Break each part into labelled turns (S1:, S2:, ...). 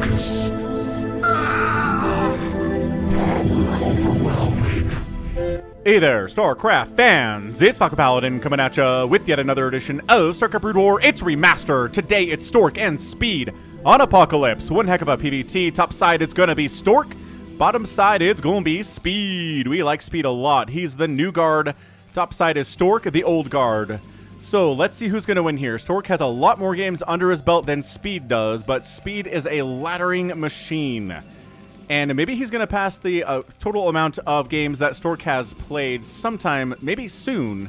S1: this. Power overwhelming.
S2: Hey there, StarCraft fans! It's Falcon Paladin coming at ya with yet another edition of StarCraft Brood War. It's remastered. Today it's Stork and Speed on Apocalypse. One heck of a PvT. Top side it's gonna be Stork. Bottom side it's gonna be Speed. We like Speed a lot. He's the new guard. Top side is Stork, the old guard. So let's see who's gonna win here. Stork has a lot more games under his belt than Speed does, but Speed is a laddering machine. And maybe he's going to pass the total amount of games that Stork has played sometime, maybe soon.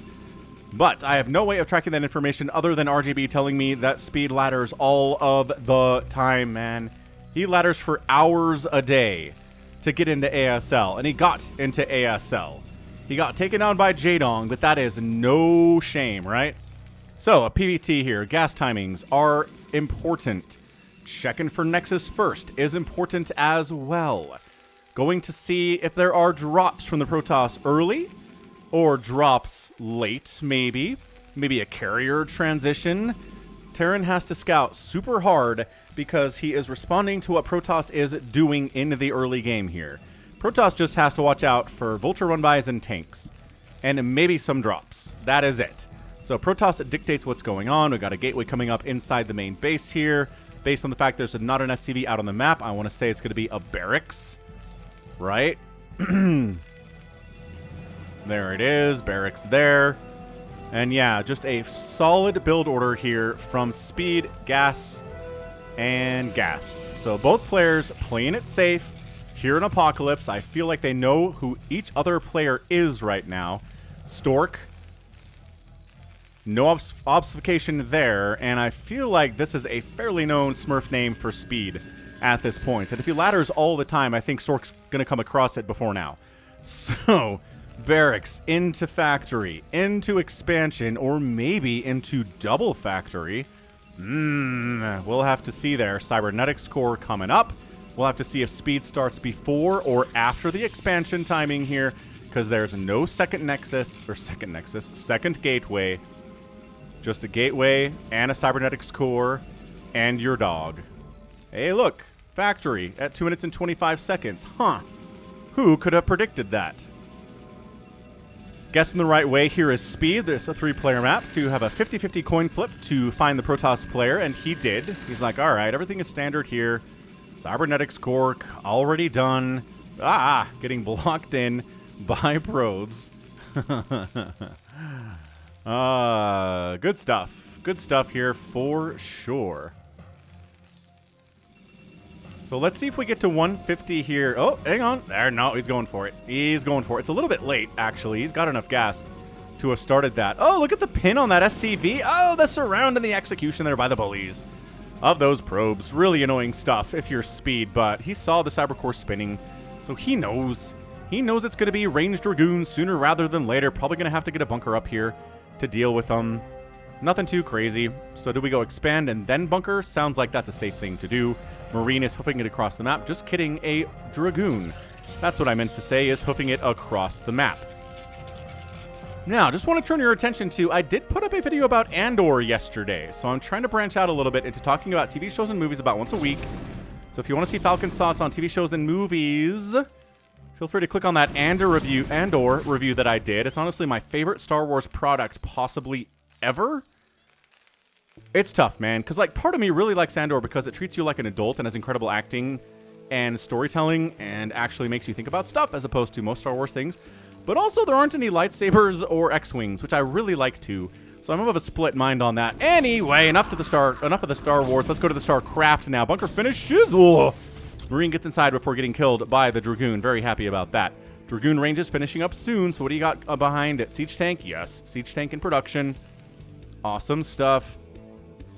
S2: But I have no way of tracking that information other than RGB telling me that Speed ladders all of the time, man. He ladders for hours a day to get into ASL, and he got into ASL. He got taken down by Jaedong, but that is no shame, right? So, a PvT here. Gas timings are important. Checking for Nexus first is important as well. Going to see if there are drops from the Protoss early or drops late, maybe. Maybe a carrier transition. Terran has to scout super hard because he is responding to what Protoss is doing in the early game here. Protoss just has to watch out for Vulture run-bys and tanks. And maybe some drops. That is it. So Protoss dictates what's going on. We've got a gateway coming up inside the main base here. Based on the fact there's not an SCV out on the map, I want to say it's going to be a barracks, right? There it is, barracks there. And yeah, just a solid build order here from Speed, Gas, and Gas. So both players playing it safe here in Apocalypse. I feel like they know who each other player is right now. Stork. No obfuscation there, and I feel like this is a fairly known Smurf name for Speed at this point. And if he ladders all the time, I think Stork's going to come across it before now. So, barracks into factory, into expansion, or maybe into double factory. We'll have to see there. Cybernetics core coming up. We'll have to see if Speed starts before or after the expansion timing here, because there's no second gateway. Just a gateway and a cybernetics core and your dog. Hey, look. Factory at 2 minutes and 25 seconds. Huh. Who could have predicted that? Guessing the right way here is Speed. There's a 3-player map, so you have a 50-50 coin flip to find the Protoss player, and he did. He's like, all right, everything is standard here. Cybernetics core already done. Getting blocked in by probes. Good stuff. Good stuff here for sure. So let's see if we get to 150 here. Oh, hang on. There, no, he's going for it. He's going for it. It's a little bit late, actually. He's got enough gas to have started that. Oh, look at the pin on that SCV. Oh, the surround and the execution there by the bullies of those probes. Really annoying stuff if you're Speed, but he saw the Cybercore spinning, so he knows. He knows it's going to be ranged Dragoons sooner rather than later. Probably going to have to get a bunker up here to deal with them. Nothing too crazy. So do we go expand and then bunker? Sounds like that's a safe thing to do. Marine is hoofing it across the map. Just kidding, a Dragoon. That's what I meant to say, is hoofing it across the map. Now, just want to turn your attention to, I did put up a video about Andor yesterday, so I'm trying to branch out a little bit into talking about TV shows and movies about once a week. So if you want to see Falcon's thoughts on TV shows and movies, feel free to click on that Andor review that I did. It's honestly my favorite Star Wars product possibly ever. It's tough, man, because like part of me really likes Andor because it treats you like an adult and has incredible acting and storytelling and actually makes you think about stuff as opposed to most Star Wars things. But also there aren't any lightsabers or X-Wings, which I really like too. So I'm of a split mind on that. Anyway, enough of the Star Wars. Let's go to the StarCraft now. Bunker finishes. Ugh. Marine gets inside before getting killed by the Dragoon. Very happy about that. Dragoon range is finishing up soon, so what do you got behind it? Siege tank? Yes, siege tank in production. Awesome stuff.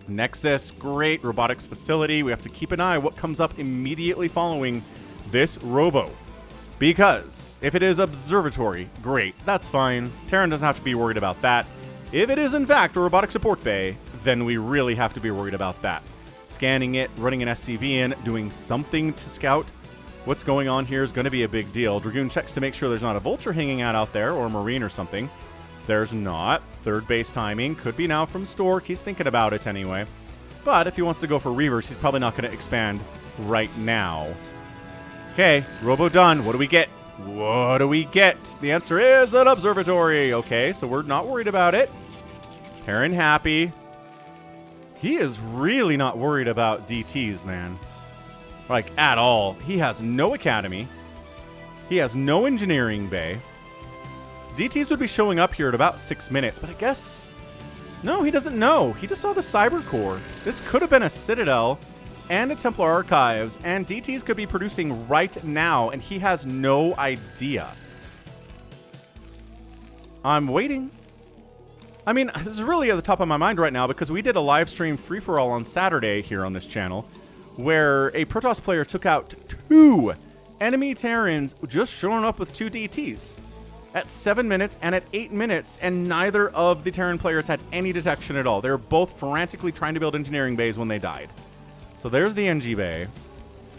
S2: Nexus, great. Robotics facility. We have to keep an eye what comes up immediately following this robo. Because if it is observatory, great. That's fine. Terran doesn't have to be worried about that. If it is in fact a robotic support bay, then we really have to be worried about that. Scanning it, running an SCV in, doing something to scout what's going on here is going to be a big deal. Dragoon checks to make sure there's not a Vulture hanging out there or a Marine or something. There's not. Third base timing. Could be now from Stork. He's thinking about it anyway. But if he wants to go for Reavers, he's probably not going to expand right now. Okay, Robo done. What do we get? What do we get? The answer is an observatory. Okay, so we're not worried about it. Terran happy. He is really not worried about DTs, man. Like, at all. He has no academy. He has no engineering bay. DTs would be showing up here at about 6 minutes, but I guess... No, he doesn't know. He just saw the Cyber Core. This could have been a Citadel and a Templar Archives, and DTs could be producing right now, and he has no idea. I'm waiting. I mean, this is really at the top of my mind right now because we did a live stream free-for-all on Saturday here on this channel where a Protoss player took out 2 enemy Terrans just showing up with 2 DTs at 7 minutes and at 8 minutes, and neither of the Terran players had any detection at all. They were both frantically trying to build engineering bays when they died. So there's the NG bay.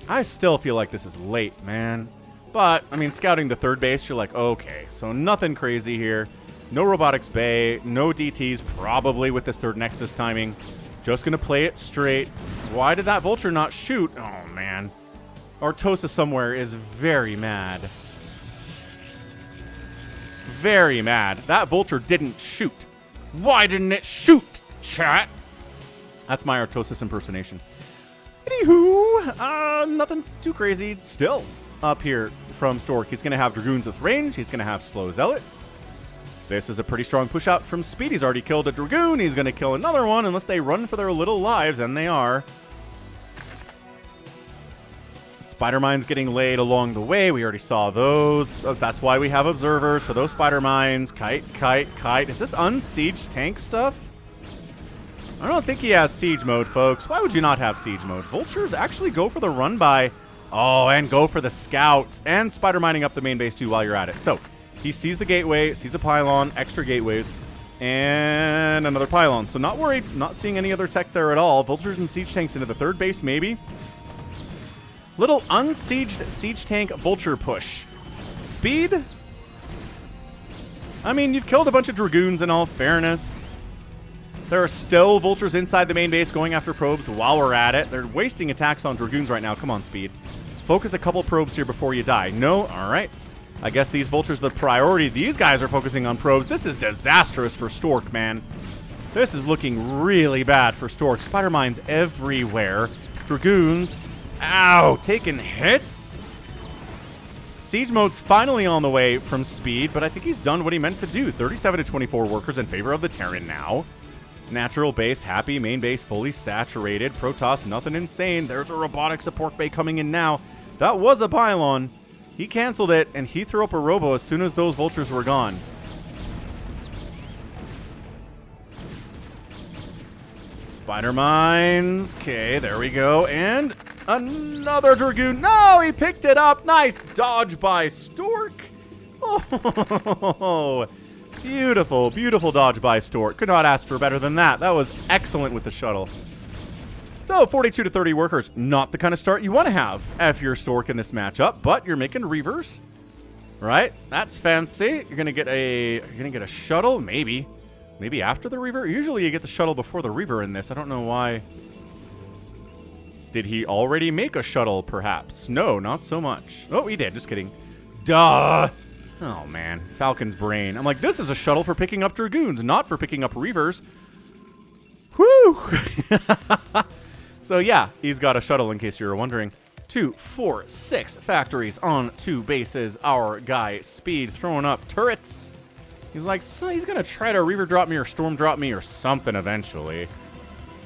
S2: I still feel like this is late, man. But, I mean, scouting the 3rd base, you're like, okay, so nothing crazy here. No robotics bay, no DTs, probably with this 3rd Nexus timing. Just going to play it straight. Why did that Vulture not shoot? Oh, man. Artosa somewhere is very mad. Very mad. That Vulture didn't shoot. Why didn't it shoot, chat? That's my Artosis impersonation. Anywho, nothing too crazy still up here from Stork. He's going to have Dragoons with range. He's going to have slow Zealots. This is a pretty strong push out from Speed. He's already killed a Dragoon. He's going to kill another one unless they run for their little lives, and they are. Spider Mines getting laid along the way. We already saw those. That's why we have observers for those Spider Mines. Kite, kite, kite. Is this unsieged tank stuff? I don't think he has siege mode, folks. Why would you not have siege mode? Vultures actually go for the run by. Oh, and go for the scout. And Spider Mining up the main base, too, while you're at it. So, he sees the gateway, sees a pylon, extra gateways, and another pylon. So not worried, not seeing any other tech there at all. Vultures and siege tanks into the 3rd base, maybe. Little unsieged siege tank vulture push. Speed? I mean, you've killed a bunch of Dragoons in all fairness. There are still Vultures inside the main base going after probes while we're at it. They're wasting attacks on Dragoons right now. Come on, Speed. Focus a couple probes here before you die. No? All right. I guess these Vultures are the priority. These guys are focusing on probes. This is disastrous for Stork, man. This is looking really bad for Stork. Spider Mines everywhere. Dragoons. Ow, taking hits. Siege mode's finally on the way from Speed, but I think he's done what he meant to do. 37 to 24 workers in favor of the Terran now. Natural base, happy. Main base fully saturated. Protoss, nothing insane. There's a robotic support bay coming in now. That was a pylon. He canceled it, and he threw up a robo as soon as those Vultures were gone. Spider Mines. Okay, there we go. And another Dragoon. No, he picked it up. Nice dodge by Stork. Oh, beautiful, beautiful dodge by Stork. Could not ask for better than that. That was excellent with the shuttle. So, 42 to 30 workers. Not the kind of start you want to have if you're Stork in this matchup, but you're making Reavers. Right? That's fancy. You're gonna get a shuttle, maybe. Maybe after the Reaver? Usually you get the shuttle before the Reaver in this. I don't know why. Did he already make a shuttle, perhaps? No, not so much. Oh, he did. Just kidding. Duh! Oh, man. Falcon's brain. I'm like, this is a shuttle for picking up Dragoons, not for picking up Reavers. Whew! So, yeah, he's got a shuttle, in case you were wondering. 2, 4, 6 factories on 2 bases. Our guy, Speed, throwing up turrets. He's like, so he's going to try to Reaver drop me or Storm drop me or something eventually.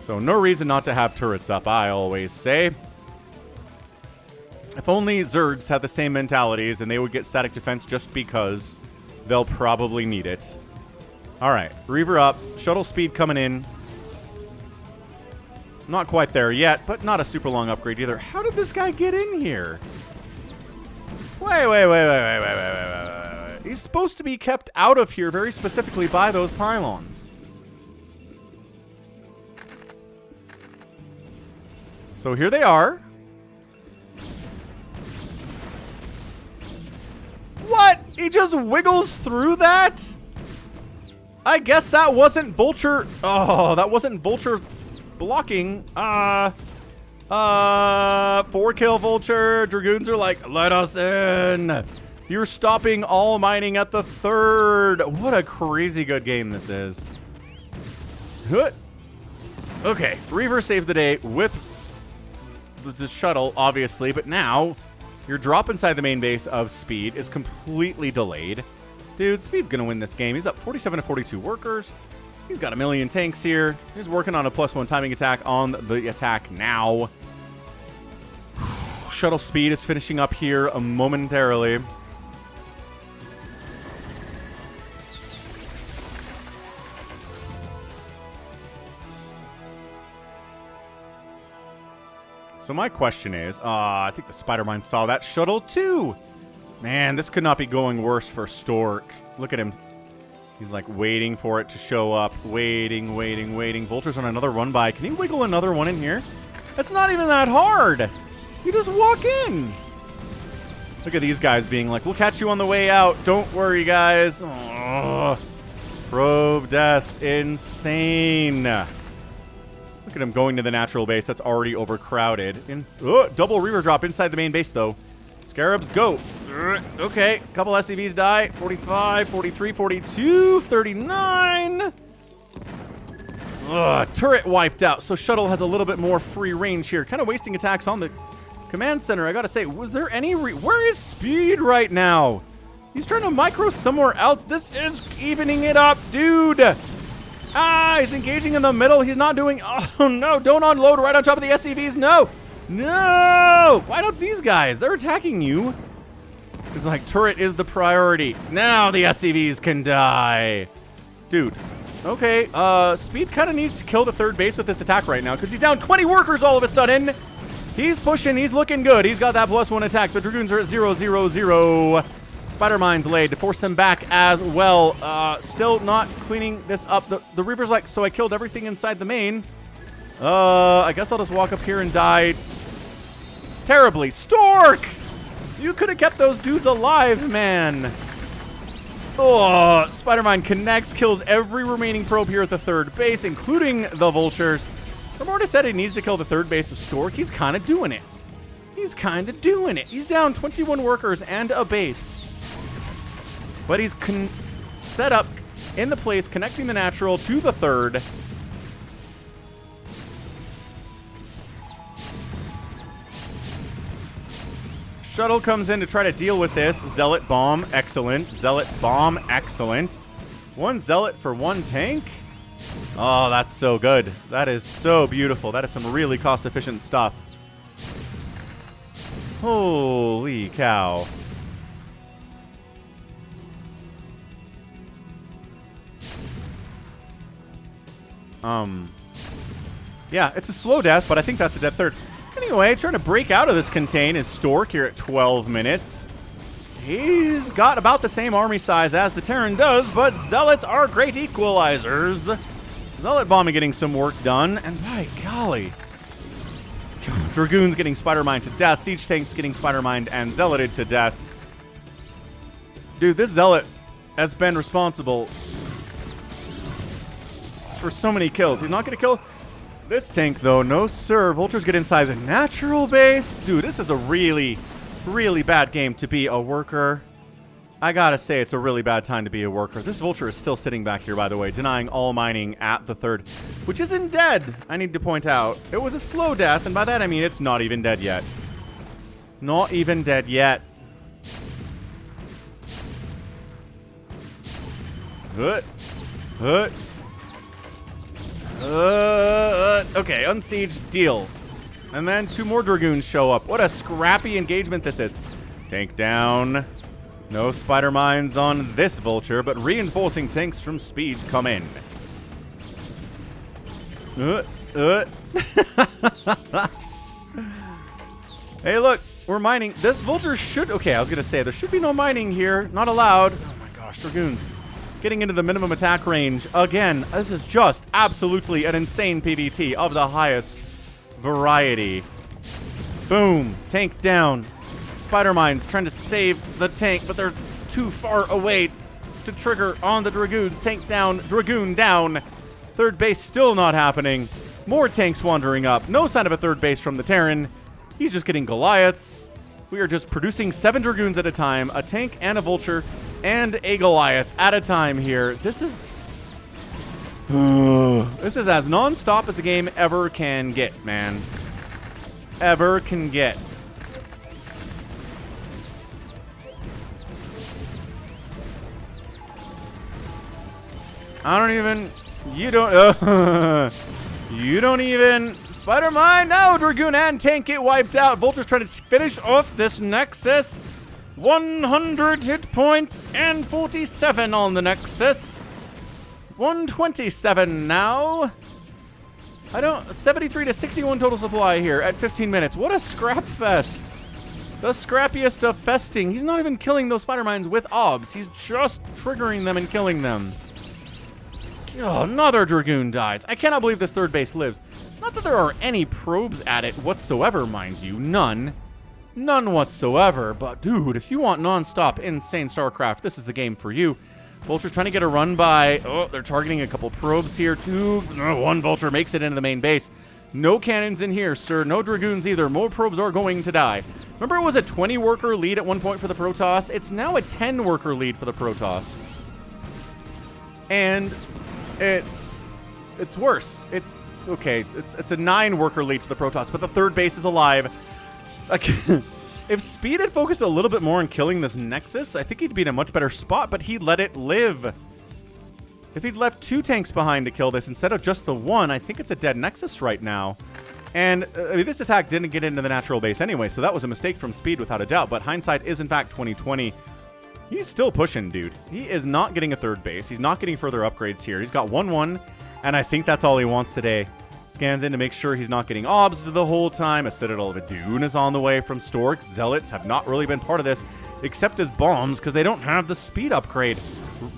S2: So no reason not to have turrets up, I always say. If only Zergs had the same mentalities and they would get static defense just because they'll probably need it. All right, Reaver up. Shuttle speed coming in. Not quite there yet, but not a super long upgrade either. How did this guy get in here? Wait. He's supposed to be kept out of here very specifically by those pylons. So here they are. What? He just wiggles through that? I guess that wasn't Vulture. Oh, that wasn't Vulture blocking. 4-kill vulture. Dragoons are like, let us in. You're stopping all mining at the 3rd. What a crazy good game this is. Okay, Reaver saves the day with the shuttle, obviously, but now your drop inside the main base of Speed is completely delayed. Dude, Speed's gonna win this game. He's up 47 to 42 workers. He's got a million tanks here. He's working on a +1 timing attack on the attack now. Shuttle Speed is finishing up here momentarily. So my question is, I think the Spider-Man saw that shuttle too. Man, this could not be going worse for Stork. Look at him. He's like waiting for it to show up. Waiting. Vulture's on another run by. Can he wiggle another one in here? That's not even that hard. You just walk in. Look at these guys being like, we'll catch you on the way out. Don't worry, guys. Oh, probe deaths. Insane. Look at him going to the natural base. That's already overcrowded. Double Reaver drop inside the main base, though. Scarabs, go. Okay, a couple SCVs die. 45, 43, 42, 39. Turret wiped out, so Shuttle has a little bit more free range here. Kind of wasting attacks on the command center. I gotta say, was there any... Where is Speed right now? He's trying to micro somewhere else. This is evening it up, dude. He's engaging in the middle. He's not doing... Oh, no. Don't unload right on top of the SCVs. No. No. Why don't these guys? They're attacking you. It's like turret is the priority. Now the SCVs can die. Dude. Okay. Speed kind of needs to kill the 3rd base with this attack right now because he's down 20 workers all of a sudden. He's pushing. He's looking good. He's got that +1 attack. The Dragoons are at 0-0-0. Spider Mines laid to force them back as well. Still not cleaning this up. The Reaper's like, so I killed everything inside the main. I guess I'll just walk up here and die terribly. Stork! You could have kept those dudes alive, man. Oh, Spider-Man connects, kills every remaining probe here at the 3rd base, including the vultures. Remorta said he needs to kill the 3rd base of Stork. He's kind of doing it. He's kind of doing it. He's down 21 workers and a base. But he's set up in the place, connecting the natural to the 3rd. Shuttle comes in to try to deal with this. Zealot bomb, excellent. Zealot bomb, excellent. 1 Zealot for 1 tank. Oh, that's so good. That is so beautiful. That is some really cost-efficient stuff. Holy cow. Yeah, it's a slow death, but I think that's a dead 3rd. Anyway, trying to break out of this contain is Stork here at 12 minutes. He's got about the same army size as the Terran does, but Zealots are great equalizers. Zealot bombing getting some work done, and by golly. Dragoons getting Spider-Mined to death, Siege Tanks getting Spider-Mined and Zealoted to death. Dude, this Zealot has been responsible for so many kills. He's not going to kill this tank, though. No, sir. Vultures get inside the natural base. Dude, this is a really, really bad game to be a worker. I gotta say, it's a really bad time to be a worker. This Vulture is still sitting back here, by the way, denying all mining at the 3rd, which isn't dead, I need to point out. It was a slow death, and by that I mean it's not even dead yet. Not even dead yet. Okay, unsiege, deal. And then 2 more Dragoons show up. What a scrappy engagement this is. Tank down. No Spider Mines on this Vulture, but reinforcing tanks from Speed come in. Hey, look, we're mining. This Vulture should... Okay, I was going to say, there should be no mining here. Not allowed. Oh my gosh, Dragoons. Getting into the minimum attack range. Again, this is just absolutely an insane PvT of the highest variety. Boom. Tank down. Spider Mines trying to save the tank, but they're too far away to trigger on the Dragoons. Tank down. Dragoon down. 3rd base still not happening. More tanks wandering up. No sign of a third base from the Terran. He's just getting Goliaths. We are just producing 7 Dragoons at a time, a tank and a Vulture, and a Goliath at a time here. This is... this is as non-stop as a game ever can get, man. Ever can get. I don't even... You don't... you don't even... Spider-Mine! No! Dragoon and tank get wiped out. Vulture's trying to finish off this Nexus. 100 hit points and 47 on the Nexus. 127 now. 73 to 61 total supply here at 15 minutes. What a scrap fest. The scrappiest of festing. He's not even killing those Spider-Mines with obs. He's just triggering them and killing them. Oh, another Dragoon dies. I cannot believe this third base lives. Not that there are any probes at it whatsoever, mind you. None. None whatsoever. But, dude, if you want non-stop insane StarCraft, this is the game for you. Vulture's trying to get a run by... Oh, they're targeting a couple probes here, too. One Vulture makes it into the main base. No cannons in here, sir. No Dragoons either. More probes are going to die. Remember, it was a 20-worker lead at one point for the Protoss? It's now a 10-worker lead for the Protoss. And it's worse. It's okay. It's a 9-worker lead for the Protoss, but the third base is alive. Like, if Speed had focused a little bit more on killing this Nexus, I think he'd be in a much better spot, but he let it live. If he'd left 2 tanks behind to kill this instead of just the 1, I think it's a dead Nexus right now. And I mean, this attack didn't get into the natural base anyway, so that was a mistake from Speed without a doubt, but hindsight is in fact 2020. He's still pushing, dude. He is not getting a third base. He's not getting further upgrades here. He's got 1-1, and I think that's all he wants today. Scans in to make sure he's not getting obs the whole time. A Citadel of a Dune is on the way from Stork. Zealots have not really been part of this, except as bombs, because they don't have the speed upgrade.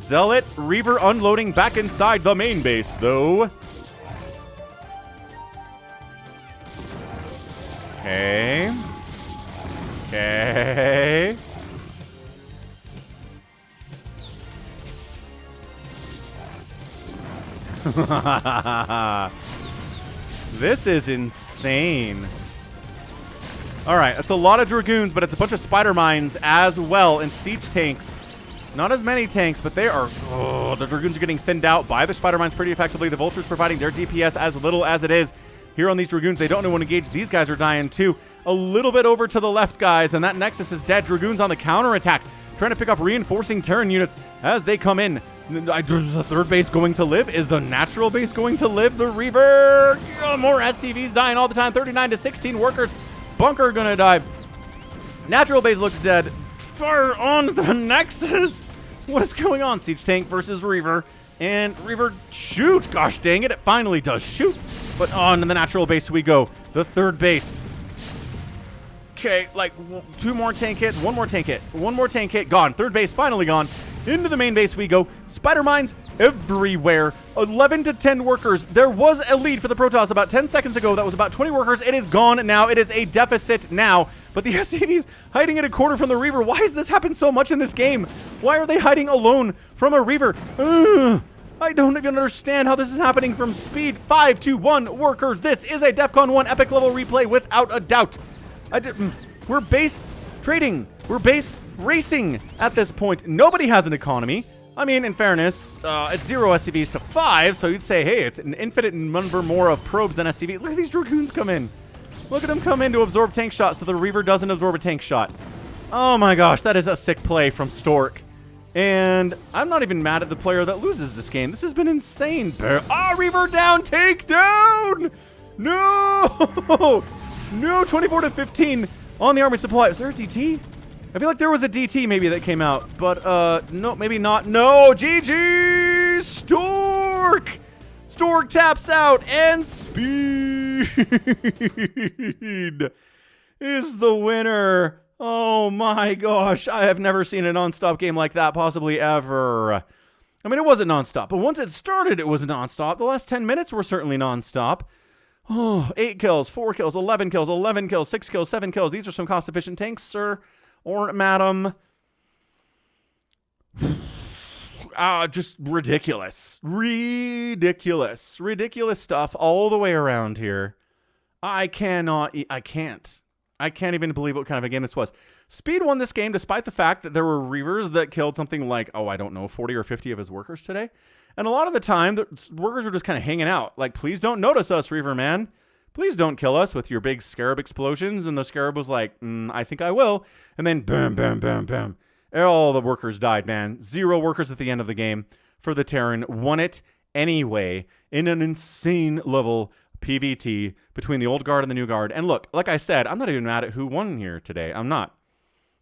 S2: Zealot, Reaver unloading back inside the main base, though. Okay. Okay. This is insane. Alright, that's a lot of Dragoons, but it's a bunch of Spider Mines as well, and Siege tanks. Not as many tanks, but they are... Oh, the Dragoons are getting thinned out by the Spider Mines pretty effectively. The Vultures providing their DPS as little as it is. Here on these Dragoons, they don't know when to engage. These guys are dying too. A little bit over to the left, guys, and that Nexus is dead. Dragoons on the counterattack, trying to pick off reinforcing Terran units as they come in. Is the third base going to live? Is the natural base going to live? The Reaver! Oh, more SCVs dying all the time. 39 to 16 workers. Bunker gonna die. Natural base looks dead. Fire on the Nexus! What is going on? Siege tank versus Reaver. And Reaver, shoot! Gosh dang it, it finally does shoot. But on the natural base we go. The third base. Okay, like 2 more tank hits, 1 more tank hit, 1 more tank hit, gone. Third base finally gone. Into the main base we go. Spider Mines everywhere. 11 to 10 workers. There was a lead for the Protoss about 10 seconds ago. That was about 20 workers. It is gone now. It is a deficit now. But the SCVs hiding at a corner from the Reaver. Why has this happened so much in this game? Why are they hiding alone from a Reaver? I don't even understand how this is happening from Speed. 5 to 1 workers. This is a DEFCON 1 epic level replay without a doubt. We're base trading. We're base racing at this point. Nobody has an economy. I mean, in fairness, it's 0 SCVs to 5, so you'd say, hey, it's an infinite number more of probes than SCV. Look at these Dragoons come in. Look at them come in to absorb tank shots so the Reaver doesn't absorb a tank shot. Oh my gosh, that is a sick play from Stork. And I'm not even mad at the player that loses this game. This has been insane. Reaver down, take down! No! No, 24 to 15 on the army supply. Is there a DT? I feel like there was a DT maybe that came out, but no, maybe not. No, GG! Stork! Stork taps out, and Speed is the winner. Oh my gosh, I have never seen a non-stop game like that, possibly ever. I mean, it wasn't non-stop, but once it started, it was non-stop. The last 10 minutes were certainly non-stop. Oh, 8 kills, 4 kills, 11 kills, 11 kills, 6 kills, 7 kills. These are some cost-efficient tanks, sir or madam. just ridiculous. Ridiculous stuff all the way around here. I can't even believe what kind of a game this was. Speed won this game despite the fact that there were Reavers that killed something like, 40 or 50 of his workers today. And a lot of the time, the workers were just kind of hanging out. Like, please don't notice us, Reaver man. Please don't kill us with your big scarab explosions. And the scarab was like, I think I will. And then bam, bam, bam, bam. All the workers died, man. 0 workers at the end of the game for the Terran. Won it anyway in an insane level PvT between the old guard and the new guard. And look, like I said, I'm not even mad at who won here today. I'm not.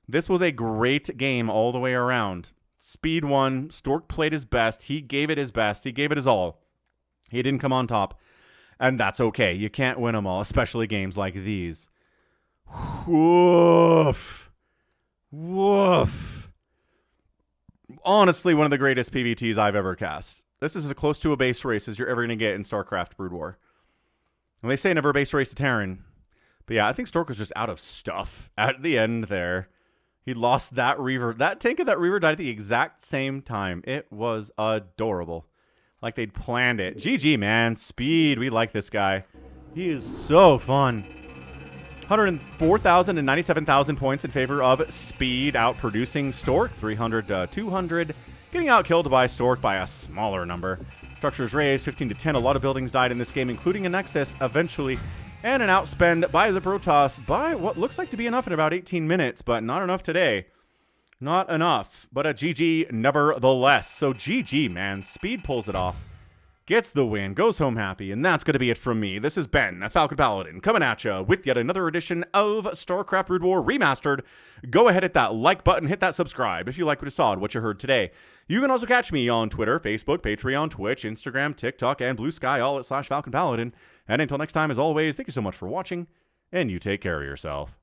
S2: This was a great game all the way around. Speed won. Stork played his best. He gave it his best. He gave it his all. He didn't come on top. And that's okay. You can't win them all, especially games like these. Woof. Woof. Honestly, one of the greatest PvTs I've ever cast. This is as close to a base race as you're ever going to get in StarCraft Brood War. And they say never base race a Terran. But yeah, I think Stork was just out of stuff at the end there. He lost that Reaver. That tank of that Reaver died at the exact same time. It was adorable. Like they'd planned it. GG, man. Speed. We like this guy. He is so fun. 104,000 and 97,000 points in favor of Speed, outproducing Stork. 300 to 200. Getting outkilled by Stork by a smaller number. Structures raised 15 to 10. A lot of buildings died in this game, including a Nexus eventually. And an outspend by the Protoss by what looks like to be enough in about 18 minutes, but not enough today. Not enough, but a GG nevertheless. So GG, man. Speed pulls it off. Gets the win, goes home happy, and that's going to be it from me. This is Ben, a Falcon Paladin, coming at you with yet another edition of StarCraft Brood War Remastered. Go ahead, hit that like button, hit that subscribe if you like what you saw and what you heard today. You can also catch me on Twitter, Facebook, Patreon, Twitch, Instagram, TikTok, and Blue Sky, all at /Falcon Paladin. And until next time, as always, thank you so much for watching, and you take care of yourself.